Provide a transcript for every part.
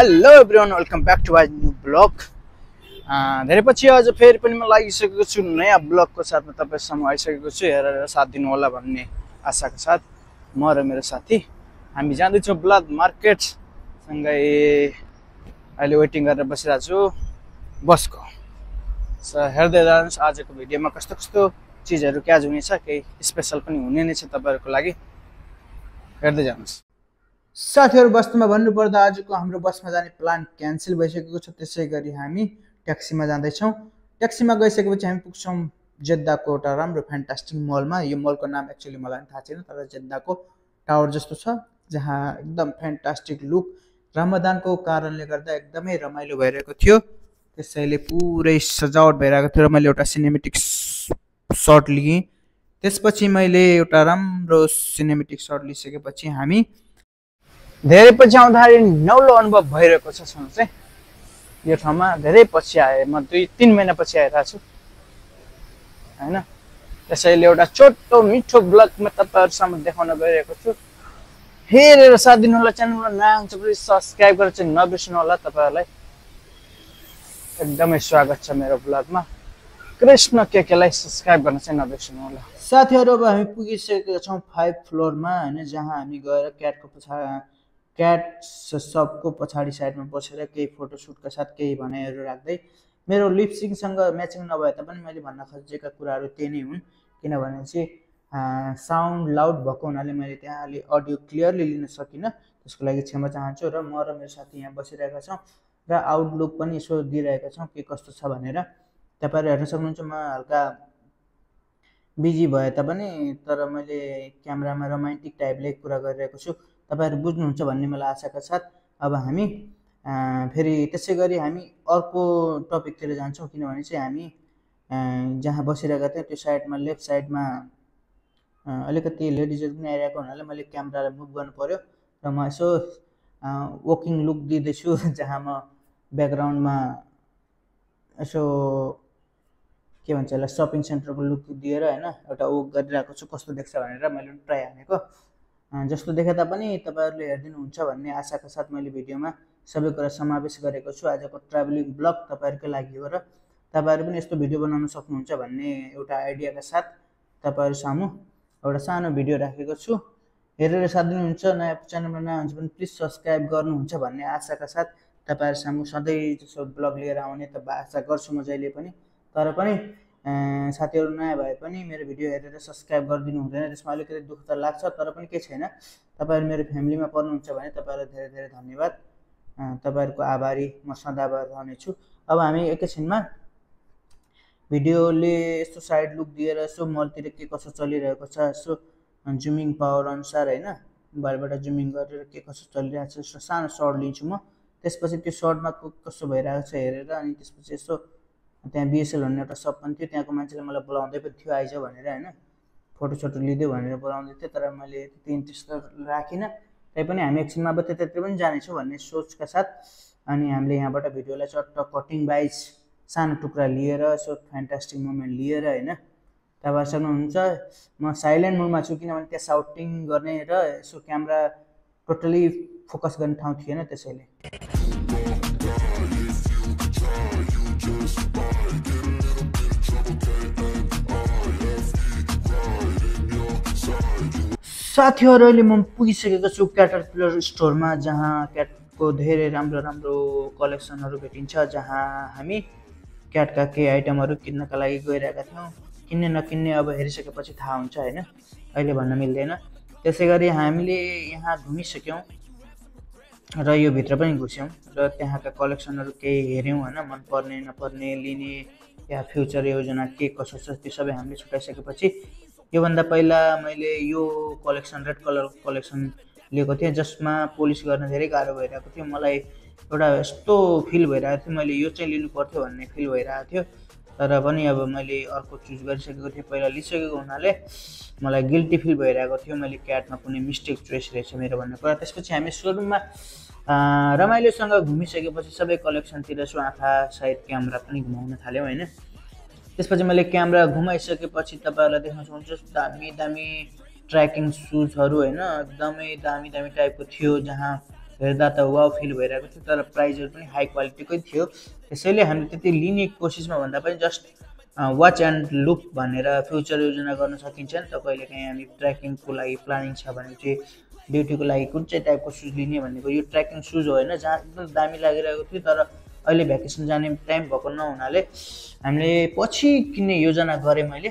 Hello everyone, welcome back to my new blog. धेरै पछि आज फेरि पनि म लागिसकेको छु नयाँ ब्लगको साथमा तपाईहरुसँग आइसकेको छु। हेरेर साथ दिनु होला भन्ने आशाको साथ म र मेरो साथी हामी जाँदैछौँ ब्लग मार्केट सँगै अहिले वेटिङ गरेर बसिरहेको छु बसको। हेर्दै जानुहोस् आजको भिडियोमा कस्तो कस्तो चिजहरू क्याच हुनेछ, केही स्पेशल पनि हुने नै छ तपाईहरुको लागि। हेर्दै जानुहोस्। साथीहरु, वस्तुमा भन्नुपर्दा आजको हाम्रो बसमा जाने प्लान क्यान्सल भइसकेको छ। त्यसैगरी हामी ट्याक्सीमा जाँदैछौँ। ट्याक्सीमा गइसकेपछि हामी पुग्छौँ जेद्दाको एउटा राम्रो फ्यान्टास्टिक मलमा। यो मलको नाम एक्चुअली मलाई थाहा छैन, तर जेद्दाको टावर जस्तो छ, जहाँ एकदम फ्यान्टास्टिक लुक। रमजानको कारणले गर्दा एकदमै रमाइलो भइरहेको थियो, त्यसैले पुरै सजावट भइरहेको थियो र मैले एउटा सिनेमेटिक शट लिएँ। त्यसपछि मैले एउटा राम्रो सिनेमेटिक शट लिइसकेपछि हामी धेरै पछि आउँदाखेरि नौलो अनुभव भइरहेको छ। सुन्नु चाहिँ यो ठाउँमा धेरै पछि आएँ, म 2-3 महिना पछि आइरहेको छु हैन। त्यसैले एउटा छोटो मिठो ब्लगमा तपाईहरुसँग देखाउन गइरहेको छु। हेरेर साथ दिनु होला। च्यानलमा नयाँ हुन्छ भने सब्स्क्राइब गरेर चाहिँ नबिर्सनु होला। तपाईहरुलाई एकदमै स्वागत छ मेरो ब्लगमा। कृष्ण केकेलाई सब्स्क्राइब गर्न चाहिँ नबिर्सनु होला। साथीहरु, अब हामी पुगिसकेका छौँ 5 फ्लोरमा हैन, जहाँ हामी गएर क्याट सबको पछाडि साइडमा बसेर केही फोटोसुटका साथ केही भनाइहरू राख्दै, मेरो लिपसिङसँग म्याचिङ नभए तापनि मैले भन्न खोजेका कुराहरू त्यही नै हुन्। किनभने चाहिँ साउन्ड लाउड भएको हुनाले मैले त्यहाँ अलि अडियो क्लियरली लिन सकिनँ, त्यसको लागि क्षमा चाहन्छु। र म र मेरो साथी यहाँ बसिरहेका छौँ र आउटलुक पनि यसो दिइरहेका छौँ के कस्तो छ भनेर। तपाईहरु हेर्न सक्नुहुन्छ म हल्का बिजी भए तापनि तर मैले क्यामेरामा रोमान्टिक टाइपले कुरा गरिरहेको छु। तपाईहरु बुझ्नुहुन्छ भन्ने मलाई आशाका साथ अब हामी फेरि त्यसै गरी हामी अर्को टपिकतिर जान्छौँ। किनभने चाहिँ हामी जहाँ बसिरहेका थियौँ त्यो साइडमा लेफ्ट साइडमा अलिकति लेडिजहरू पनि आइरहेको हुनाले मैले क्यामेरालाई मुभ गर्नु पर्यो र म यसो वकिङ लुक दिँदैछु, जहाँ म ब्याकग्राउन्डमा यसो के भन्छ यसलाई सपिङ सेन्टरको लुक दिएर हैन एउटा वक गरिरहेको छु, कस्तो देख्छ भनेर मैले ट्राई हानेको। जस्तो देखे तापनि तपाईहरुले हेर्दिनुहुन्छ भन्ने आशाका साथ मैले भिडियोमा सबै कुरा समावेश गरेको छु। आजको ट्राभलिङ ब्लग तपाईहरुकै लागि हो र तपाईहरु पनि यस्तो भिडियो बनाउन सक्नुहुन्छ भन्ने एउटा आइडियाका साथ तपाईहरु सामु एउटा सानो भिडियो राखेको छु। हेरेर साथ दिनुहुन्छ। नयाँ च्यानलमा नयाँ हुन्छ भने प्लिज सब्स्क्राइब गर्नुहुन्छ भन्ने आशाका साथ तपाईहरु सामु सधैँ जस्तो ब्लग लिएर आउने त आशा गर्छु म जहिले पनि। तर पनि साथीहरु नयाँ भए पनि मेरो भिडियो हेरेर सब्स्क्राइब गरिदिनु हुँदैन, त्यसमा अलिकति दुःख त लाग्छ, तर पनि केही छैन। तपाईहरु मेरो फ्यामिलीमा पर्नुहुन्छ भने तपाईहरुलाई धेरै धेरै धन्यवाद। तपाईहरुको आभारी म सदाभर रहनेछु। अब हामी एकैछिनमा भिडियोले यस्तो साइड लुक दिएर यसो मलतिर के कसो चलिरहेको छ यसो जुमिङ पावर अनुसार हैन, बाहिरबाट जुमिङ गरेर के कसो चलिरहेको छ यसो सानो सर्ट लिन्छु म। त्यसपछि त्यो सर्टमा कस्तो भइरहेको छ हेरेर अनि त्यसपछि यसो त्यहाँ बिएसएल भन्ने एउटा सप पनि थियो, त्यहाँको मान्छेले मलाई बोलाउँदै पनि थियो आइज भनेर हैन, फोटोसोटो लिँदै भनेर बोलाउँदै थियो। तर मैले त्यति इन्ट्रेस्ट राखिनँ। तैपनि हामी एकछिनमा अब त्यतातिर पनि जानेछौँ भन्ने सोचका साथ अनि हामीले यहाँबाट भिडियोलाई चट्ट कटिङ वाइज सानो टुक्रा लिएर यसो फ्यान्टास्टिक मोमेन्ट लिएर हैन तपाईहरु सक्नुहुन्छ। म साइलेन्ट मोडमा छु किनभने त्यहाँ साउटिङ गर्ने र यसो क्यामेरा टोटली फोकस गर्ने ठाउँ थिएन, त्यसैले। साथीहरु, अहिले म पुगिसकेको छु क्याटरपिलर स्टोरमा, जहाँ क्याटको धेरै राम्रो राम्रो कलेक्सनहरू भेटिन्छ, जहाँ हामी क्याटका केही आइटमहरू किन्नका लागि गइरहेका थियौँ। किन्ने नकिन्ने अब हेरिसकेपछि थाहा हुन्छ हैन, अहिले भन्न मिल्दैन। त्यसैगरी हामीले यहाँ घुमिसक्यौँ र यो भित्र पनि घुस्यौँ र त्यहाँका कलेक्सनहरू केही हेऱ्यौँ हैन, मन पर्ने नपर्ने लिने या फ्युचर योजना के कसो छ त्यो सबै हामीले छुटाइसकेपछि योभन्दा पहिला मैले यो कलेक्सन रेड कलर कलेक्सन लिएको थिएँ, जसमा पोलिस गर्न धेरै गाह्रो भइरहेको थियो। मलाई एउटा यस्तो फिल भइरहेको थियो मैले यो चाहिँ लिनु पर्थ्यो भन्ने फिल भइरहेको थियो, तर पनि अब मैले अर्को चुज गरिसकेको थिएँ पहिला लिइसकेको हुनाले मलाई गिल्टी फिल भइरहेको थियो। मैले क्याटमा कुनै मिस्टेक चोइस रहेछ मेरो भन्ने कुरा। त्यसपछि हामी सोरुममा रमाइलोसँग घुमिसकेपछि सबै कलेक्सनतिर यसो आँखा साइड क्यामेरा पनि घुमाउन थाल्यौँ हैन। त्यसपछि मैले क्यामेरा घुमाइसकेपछि तपाईहरुलाई देख्न सक्नुहुन्छ दामी दामी ट्र्याकिङ सुजहरू हैन, एकदमै दामी दामी टाइपको थियो, जहाँ हेर्दा त वाउ फिल भइरहेको थियो, तर प्राइजहरू पनि हाई क्वालिटीकै थियो। त्यसैले हामीले त्यति लिने कोसिसमा भन्दा पनि जस्ट वाच एन्ड लुक भनेर फ्युचर योजना गर्न सकिन्छ नि त। कहिलेकाहीँ हामी ट्रेकिङको लागि प्लानिङ छ भने चाहिँ ड्युटीको लागि कुन चाहिँ टाइपको सुज लिने भनेको यो ट्रेकिङ सुज हो होइन, जहाँ एकदम दामी लागिरहेको थियो। तर अहिले भ्याकेसन जाने टाइम भएको नहुनाले हामीले पछि किन्ने योजना गरेँ मैले,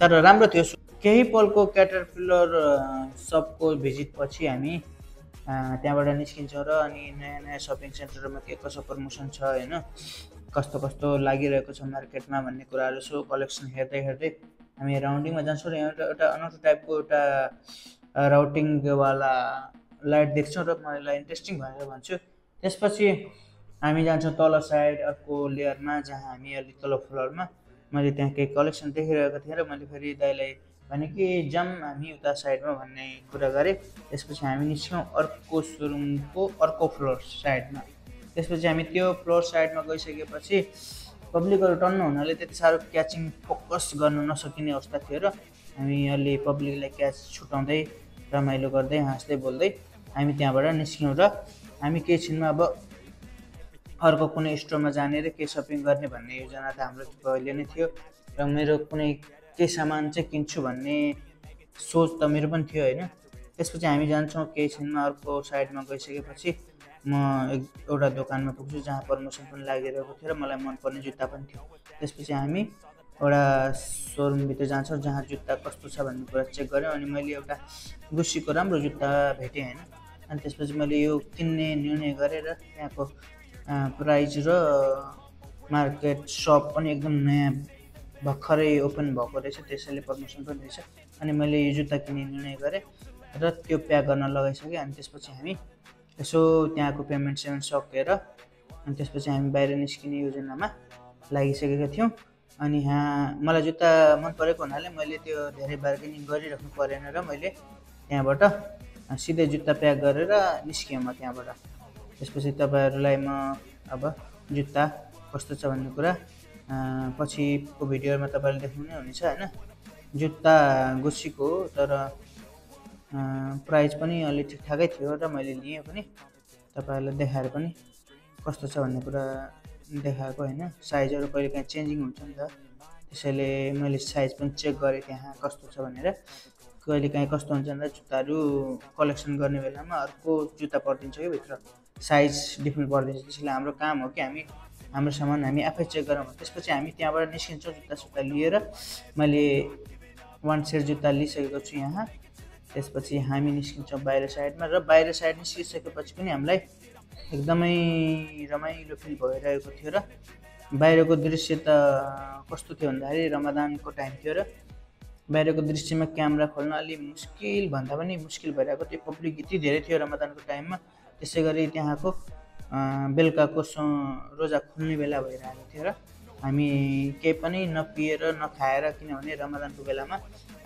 तर राम्रो थियो। केही पलको क्याटरपिलर सबको भिजिट पछि हामी त्यहाँबाट निस्किन्छौँ र अनि नयाँ नयाँ सपिङ सेन्टरमा के कसो प्रमोसन छ होइन, कस्तो कस्तो लागिरहेको छ मार्केटमा भन्ने कुराहरू सो कलेक्सन हेर्दै हेर्दै हामी राउन्डिङमा जान्छौँ र एउटा अनौठो टाइपको एउटा राउटिङवाला लाइट देख्छौँ र मलाई इन्ट्रेस्टिङ भनेर भन्छु। त्यसपछि हामी जान्छौँ तल साइड अर्को लेयरमा, जहाँ हामी अलिक तल फ्लोरमा मैले त्यहाँ केही कलेक्सन देखिरहेको थिएँ र मैले फेरि दाइलाई भने कि जाम हामी उता साइडमा भन्ने कुरा गरेँ। त्यसपछि हामी निस्क्यौँ अर्को सोरुमको अर्को फ्लोर साइडमा। त्यसपछि हामी त्यो फ्लोर साइडमा गइसकेपछि पब्लिकहरू टन्न हुनाले त्यति साह्रो क्याचिङ फोकस गर्न नसकिने अवस्था थियो र हामी अलि पब्लिकलाई क्याच छुटाउँदै रमाइलो गर्दै हाँस्दै बोल्दै हामी त्यहाँबाट निस्क्यौँ र हामी केही छिनमा अब अर्को कुनै स्टोरमा जाने र केही सपिङ गर्ने भन्ने योजना त हाम्रो पहिले नै थियो र मेरो कुनै केही सामान चाहिँ किन्छु भन्ने सोच त मेरो पनि थियो होइन। त्यसपछि हामी जान्छौँ केही छिनमा अर्को साइडमा गइसकेपछि म एउटा दोकानमा पुग्छु जहाँ प्रमोसन पनि लागिरहेको थियो र मलाई मनपर्ने जुत्ता पनि थियो। त्यसपछि हामी एउटा सोरुमभित्र जान्छौँ जहाँ जुत्ता कस्तो छ भन्ने कुरा चेक गऱ्यौँ अनि मैले एउटा गुस्सीको राम्रो जुत्ता भेटेँ होइन। अनि त्यसपछि मैले यो किन्ने निर्णय गरेर त्यहाँको प्राइज र मार्केट सप पनि एकदम नयाँ भर्खरै ओपन भएको रहेछ, त्यसैले प्रमोसन पनि रहेछ। अनि मैले यो जुत्ता किन्ने निर्णय गरेँ र त्यो प्याक गर्न लगाइसकेँ। अनि त्यसपछि हामी यसो त्यहाँको पेमेन्ट सकेर अनि त्यसपछि हामी बाहिर निस्किने योजनामा लागिसकेका थियौँ। अनि यहाँ मलाई जुत्ता मन परेको हुनाले मैले त्यो धेरै बार्गेनिङ गरिराख्नु परेन र मैले त्यहाँबाट सिधै जुत्ता प्याक गरेर निस्केँ म त्यहाँबाट। त्यसपछि तपाईँहरूलाई म अब जुत्ता कस्तो छ भन्ने कुरा पछिको भिडियोमा तपाईँहरूले देख्नु नै हुनेछ होइन। जुत्ता गुस्सीको हो तर प्राइस पनि अलि ठिकठाकै थियो र मैले लिएँ पनि, तपाईँहरूलाई देखाएर पनि कस्तो छ भन्ने कुरा देखाएको होइन। साइजहरू कहिले काहीँ चेन्जिङ हुन्छ नि त, त्यसैले मैले साइज पनि चेक गरेँ त्यहाँ कस्तो छ भनेर। कहिले काहीँ कस्तो हुन्छ भन्दा जुत्ताहरू कलेक्सन गर्ने बेलामा अर्को जुत्ता परिदिन्छ कि भित्र साइज डिफ्रेन्ट परिदिन्छ। त्यसैले हाम्रो काम हो कि हाम्रो सामान हामी आफै चेक गरौँ। त्यसपछि हामी त्यहाँबाट निस्किन्छौँ जुत्ता लिएर। मैले 1 सेट जुत्ता लिइसकेको छु यहाँ। त्यसपछि हामी निस्किन्छौँ बाहिर साइडमा र बाहिर साइड निस्किसकेपछि पनि हामीलाई एकदमै रमाइलो फिल भइरहेको थियो र बाहिरको दृश्य त कस्तो थियो भन्दाखेरि रमजानको टाइम थियो र बाहिरको दृश्यमा क्यामेरा खोल्न अलि मुस्किल भन्दा पनि मुस्किल भइरहेको थियो। पब्लिक यति धेरै थियो रमजानको टाइममा, त्यसै गरी त्यहाँको बेलुकाको रोजा खुल्ने बेला भइरहेको थियो र हामी केही पनि नपिएर नखाएर, किनभने रमजानको बेलामा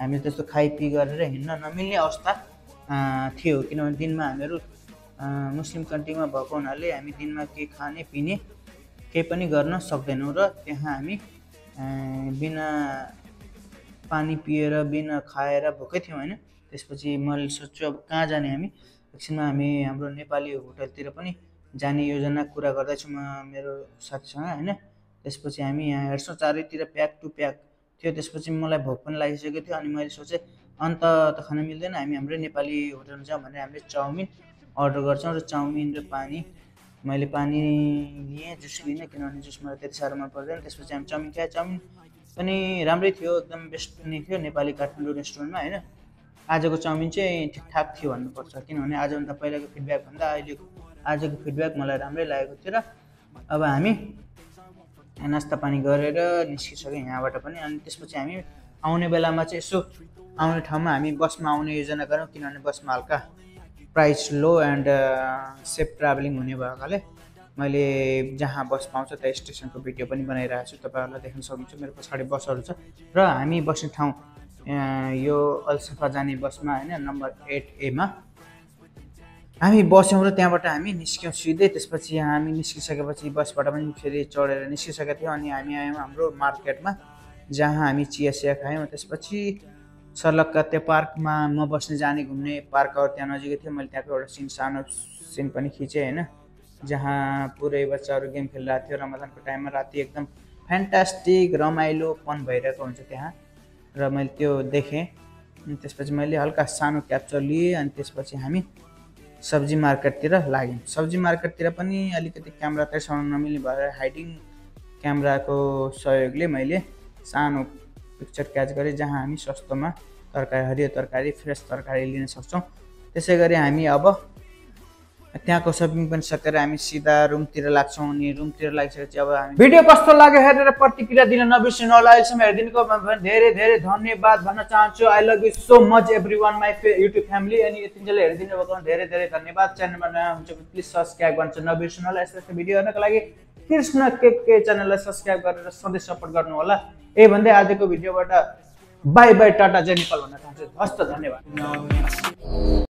हामी त्यस्तो खाइपी गरेर हिँड्न नमिल्ने अवस्था थियो। किनभने दिनमा हामीहरू मुस्लिम कन्ट्रीमा भएको हुनाले हामी दिनमा केही खाने पिने केही पनि गर्न सक्दैनौँ र त्यहाँ हामी बिना पानी पिएर बिना खाएर भोकै थियौँ होइन। त्यसपछि मैले सोच्छु अब कहाँ जाने हामी। एकछिनमा हामी हाम्रो नेपाली होटलतिर पनि जाने योजना कुरा गर्दैछु म मेरो साथीसँग होइन। त्यसपछि हामी यहाँ हेर्छौँ चारैतिर प्याक टु प्याक थियो। त्यसपछि मलाई भोक पनि लागिसकेको थियो अनि मैले सोचेँ अन्त त खान मिल्दैन, हामी हाम्रै नेपाली होटलमा जाउँ भनेर हामीले चाउमिन अर्डर गर्छौँ र चाउमिन र पानी। मैले पानी लिएँ, जुस लिएँ किनभने जुस मलाई त्यति साह्रो मन पर्दैन। त्यसपछि हामी चाउमिन खाएँ, चाउमिन पनि राम्रै थियो, एकदम बेस्ट पनि थियो नेपाली काठमाडौँ रेस्टुरेन्टमा होइन। आजको चाउमिन चाहिँ ठिकठाक थियो भन्नुपर्छ, किनभने आजभन्दा पहिलाको फिडब्याक भन्दा अहिलेको आजको फिडब्याक मलाई राम्रै लागेको थियो। र अब हामी नास्ता पानी गरेर निस्किसक्यौँ यहाँबाट पनि। अनि त्यसपछि हामी आउने बेलामा चाहिँ यसो आउने ठाउँमा हामी बसमा आउने योजना गऱ्यौँ, किनभने बसमा हल्का price low end safe travelling हुने भएकोले मैले जहाँ बस पाउँछ त्यहाँ स्टेसनको भिडियो पनि बनाइरहेको छु, तपाईँहरूलाई देख्न सक्नुहुन्छ। मेरो पछाडि बसहरू छ र हामी बस्ने ठाउँ यो अलसफा जाने बसमा होइन, नम्बर 8A मा हामी बस्यौँ र त्यहाँबाट हामी निस्क्यौँ सिधै। त्यसपछि हामी निस्किसकेपछि बसबाट पनि फेरि चढेर निस्किसकेका थियौँ अनि हामी आयौँ हाम्रो मार्केटमा, जहाँ हामी चिया खायौँ। त्यसपछि सर्लक्क त्यो पार्कमा म बस्ने जाने घुम्ने पार्कहरू त्यहाँ नजिकै थियो। मैले त्यहाँको एउटा सानो सिन पनि खिचेँ होइन, जहाँ पुरै बच्चाहरू गेम खेलिरहेको थियो रमजानको टाइममा। राति एकदम फ्यान्टास्टिक रमाइलोपन भइरहेको हुन्छ त्यहाँ, र मैले त्यो देखेँ। अनि त्यसपछि मैले हल्का सानो क्याप्चर लिएँ। अनि त्यसपछि हामी सब्जी मार्केटतिर लाग्यौँ। सब्जी मार्केटतिर पनि अलिकति क्यामेरा तैर्साउन नमिल्ने भएर हाइडिङ क्यामेराको सहयोगले मैले सानो पिक्चर क्याच गरेँ, जहाँ हामी सस्तोमा तरकारी, हरियो तरकारी, फ्रेस तरकारी लिन सक्छौँ। त्यसै गरी हामी अब त्यहाँको सपिङ पनि सकेर हामी सिधा रुमतिर लाग्छौँ। अनि रुमतिर लागिसकेपछि अब हामी भिडियो कस्तो लाग्यो हेरेर प्रतिक्रिया दिन नबिर्सिनु होला। अहिलेसम्म हेरिदिनुको धेरै धेरै धन्यवाद भन्न चाहन्छु। I love you so much everyone my YouTube family. अनि यतिन्जेल हेरिदिनु भएको धेरै धेरै धन्यवाद। च्यानलमा नयाँ हुन्छ भने प्लिज सब्सक्राइब गर्न चाहिँ नबिर्सिनु होला। यस्तो यस्तो भिडियो हेर्नको लागि कृष्ण के च्यानललाई सब्सक्राइब गरेर सधैँ सपोर्ट गर्नु होला। यही भन्दै आजको भिडियोबाट बाई बाई टाटा जय नेपाल भन्न चाहन्छु। हस्त धन्यवाद।